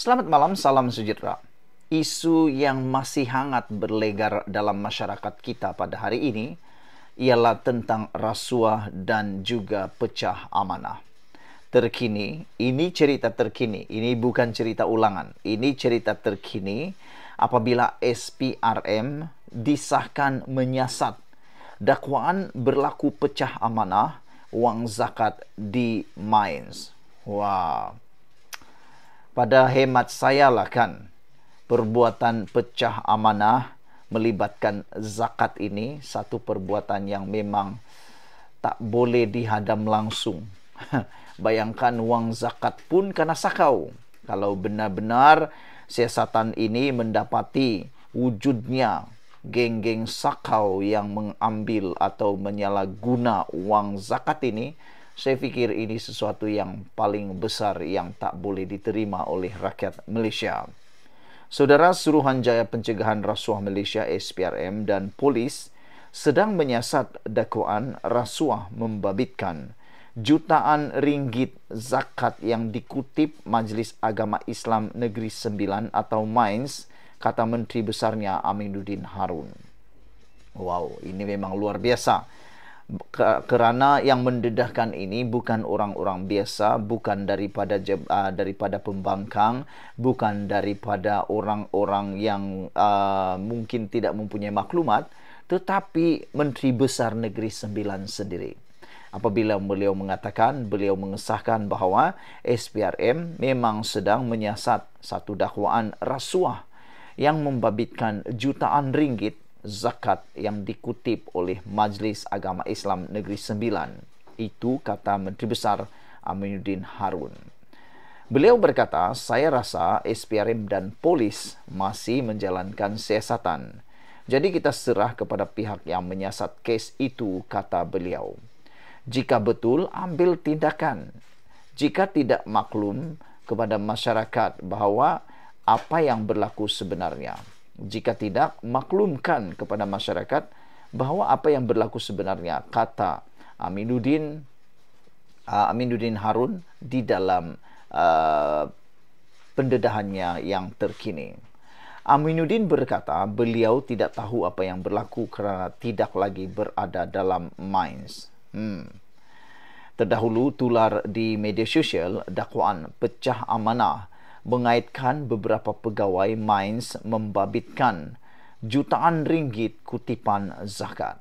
Selamat malam, salam sejahtera. Isu yang masih hangat berlegar dalam masyarakat kita pada hari ini ialah tentang rasuah dan juga pecah amanah. Terkini, ini cerita terkini, ini bukan cerita ulangan. Ini cerita terkini apabila SPRM disahkan menyiasat dakwaan berlaku pecah amanah wang zakat di Mainz. Wah. Pada hemat saya lah kan, perbuatan pecah amanah melibatkan zakat ini satu perbuatan yang memang tak boleh dihadam langsung. Bayangkan wang zakat pun kena sakau. Kalau benar-benar siasatan ini mendapati wujudnya geng-geng sakau yang mengambil atau menyalahguna wang zakat ini, saya fikir ini sesuatu yang paling besar yang tak boleh diterima oleh rakyat Malaysia. Saudara, Suruhanjaya Pencegahan Rasuah Malaysia SPRM dan polis sedang menyiasat dakwaan rasuah membabitkan jutaan ringgit zakat yang dikutip Majlis Agama Islam Negeri Sembilan atau Mainz, kata Menteri Besarnya Aminuddin Harun. Wow, ini memang luar biasa. Kerana yang mendedahkan ini bukan orang-orang biasa, bukan daripada pembangkang, bukan daripada orang-orang yang mungkin tidak mempunyai maklumat, tetapi Menteri Besar Negeri Sembilan sendiri. Apabila beliau mengesahkan bahawa SPRM memang sedang menyiasat satu dakwaan rasuah yang membabitkan jutaan ringgit zakat yang dikutip oleh Majlis Agama Islam Negeri Sembilan. Itu kata Menteri Besar Aminuddin Harun. Beliau berkata, saya rasa SPRM dan polis masih menjalankan siasatan. Jadi kita serah kepada pihak yang menyiasat kes itu, kata beliau. Jika betul, ambil tindakan. Jika tidak, maklum kepada masyarakat bahawa apa yang berlaku sebenarnya. Jika tidak, maklumkan kepada masyarakat bahawa apa yang berlaku sebenarnya, kata Aminuddin Harun di dalam pendedahannya yang terkini. Aminuddin berkata beliau tidak tahu apa yang berlaku kerana tidak lagi berada dalam Mainz. Terdahulu tular di media sosial dakwaan pecah amanah mengaitkan beberapa pegawai Mainz membabitkan jutaan ringgit kutipan zakat.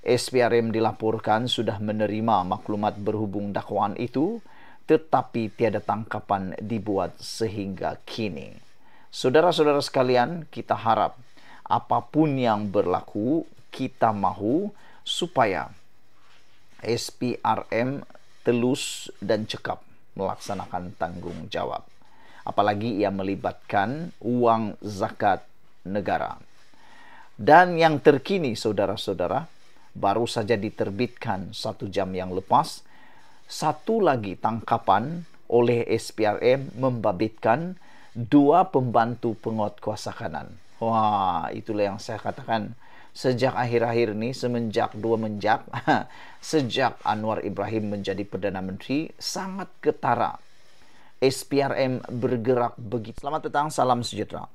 SPRM dilaporkan sudah menerima maklumat berhubung dakwaan itu, tetapi tiada tangkapan dibuat sehingga kini. Saudara-saudara sekalian, kita harap apapun yang berlaku, kita mahu supaya SPRM telus dan cekap melaksanakan tanggungjawab. Apalagi ia melibatkan wang zakat negara. Dan yang terkini, saudara-saudara, baru saja diterbitkan 1 jam yang lepas, satu lagi tangkapan oleh SPRM membabitkan 2 pembantu penguatkuasa kanan. Wah, itulah yang saya katakan. Sejak akhir-akhir ini, sejak Anwar Ibrahim menjadi Perdana Menteri, sangat ketara SPRM bergerak begitu. Selamat datang, salam sejahtera.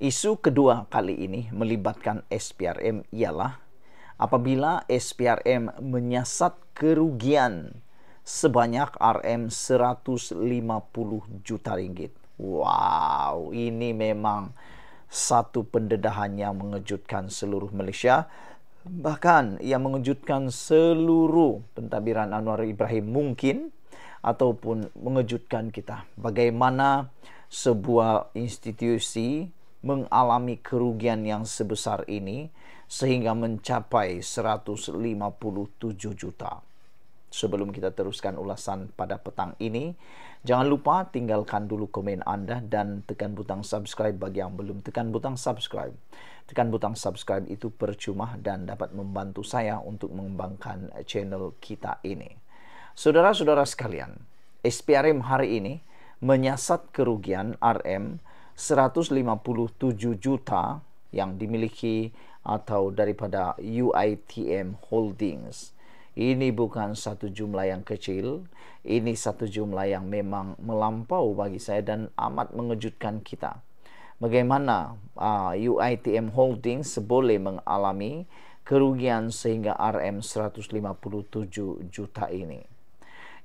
Isu kedua kali ini melibatkan SPRM ialah apabila SPRM menyiasat kerugian sebanyak RM150 juta ringgit. Wow, ini memang satu pendedahan yang mengejutkan seluruh Malaysia. Bahkan ia mengejutkan seluruh pentadbiran Anwar Ibrahim mungkin, ataupun mengejutkan kita. Bagaimana sebuah institusi mengalami kerugian yang sebesar ini sehingga mencapai 157 juta. Sebelum kita teruskan ulasan pada petang ini, jangan lupa tinggalkan dulu komen anda dan tekan butang subscribe bagi yang belum tekan butang subscribe. Tekan butang subscribe itu percuma dan dapat membantu saya untuk mengembangkan channel kita ini. Saudara-saudara sekalian, SPRM hari ini menyiasat kerugian RM157 juta yang dimiliki atau daripada UiTM Holdings Ini bukan satu jumlah yang kecil, ini satu jumlah yang memang melampau bagi saya dan amat mengejutkan kita. Bagaimana UiTM Holdings boleh mengalami kerugian sehingga RM 157 juta ini.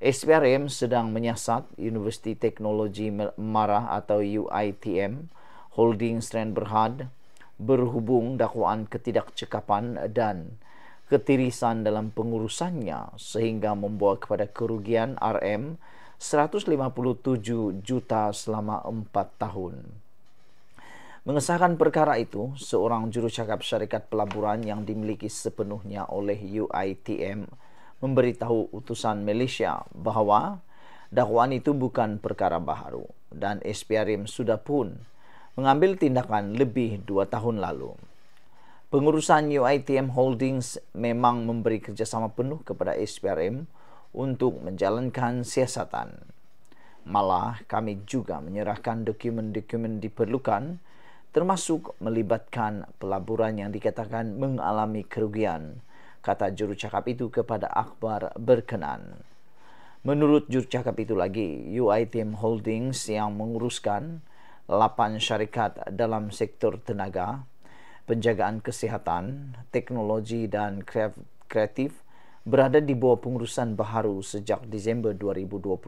SPRM sedang menyiasat Universiti Teknologi Marah atau UiTM Holdings Strand Berhad berhubung dakwaan ketidakcekapan dan ketirisan dalam pengurusannya sehingga membawa kepada kerugian RM 157 juta selama 4 tahun. Mengesahkan perkara itu, seorang jurucakap syarikat pelaburan yang dimiliki sepenuhnya oleh UiTM memberitahu utusan Malaysia bahawa dakwaan itu bukan perkara baharu dan SPRM sudah pun mengambil tindakan lebih 2 tahun lalu. Pengurusan UiTM Holdings memang memberi kerjasama penuh kepada SPRM untuk menjalankan siasatan. Malah kami juga menyerahkan dokumen-dokumen diperlukan termasuk melibatkan pelaburan yang dikatakan mengalami kerugian, kata jurucakap itu kepada akhbar berkenan. Menurut jurucakap itu lagi, UiTM Holdings yang menguruskan 8 syarikat dalam sektor tenaga, penjagaan kesihatan, teknologi dan kreatif berada di bawah pengurusan baharu sejak Disember 2021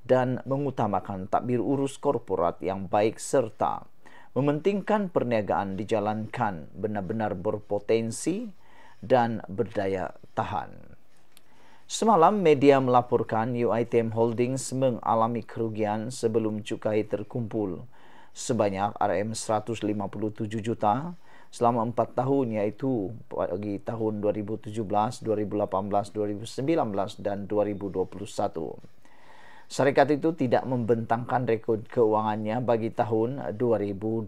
dan mengutamakan tadbir urus korporat yang baik serta mementingkan perniagaan dijalankan benar-benar berpotensi dan berdaya tahan. Semalam media melaporkan UiTM Holdings mengalami kerugian sebelum cukai terkumpul sebanyak RM 157 juta selama 4 tahun, iaitu bagi tahun 2017, 2018, 2019 dan 2021. Syarikat itu tidak membentangkan rekod keuangannya bagi tahun 2020.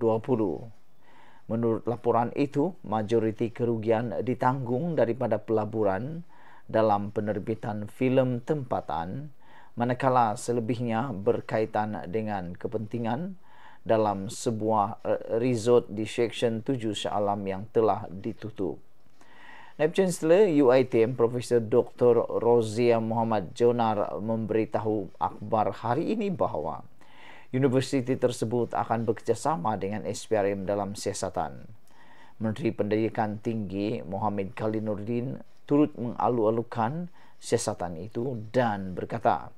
Menurut laporan itu, majoriti kerugian ditanggung daripada pelaburan dalam penerbitan filem tempatan, manakala selebihnya berkaitan dengan kepentingan dalam sebuah resort di Seksyen 7 Shah Alam yang telah ditutup. Naib Chancellor UiTM Profesor Dr. Rozia Muhammad Jonar memberitahu akhbar hari ini bahawa universiti tersebut akan bekerjasama dengan SPRM dalam siasatan. Menteri Pendidikan Tinggi Mohammed Khaliluddin turut mengalu-alukan siasatan itu dan berkata,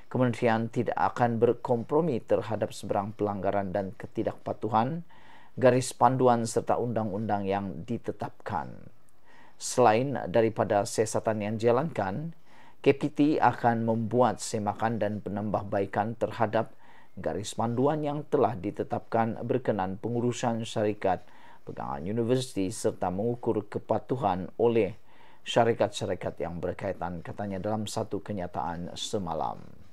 Kementerian tidak akan berkompromi terhadap seberang pelanggaran dan ketidakpatuhan garis panduan serta undang-undang yang ditetapkan. Selain daripada siasatan yang dijalankan, KPT akan membuat semakan dan penambahbaikan terhadap garis panduan yang telah ditetapkan berkenaan pengurusan syarikat pegangan universiti serta mengukur kepatuhan oleh syarikat-syarikat yang berkaitan, katanya dalam satu kenyataan semalam.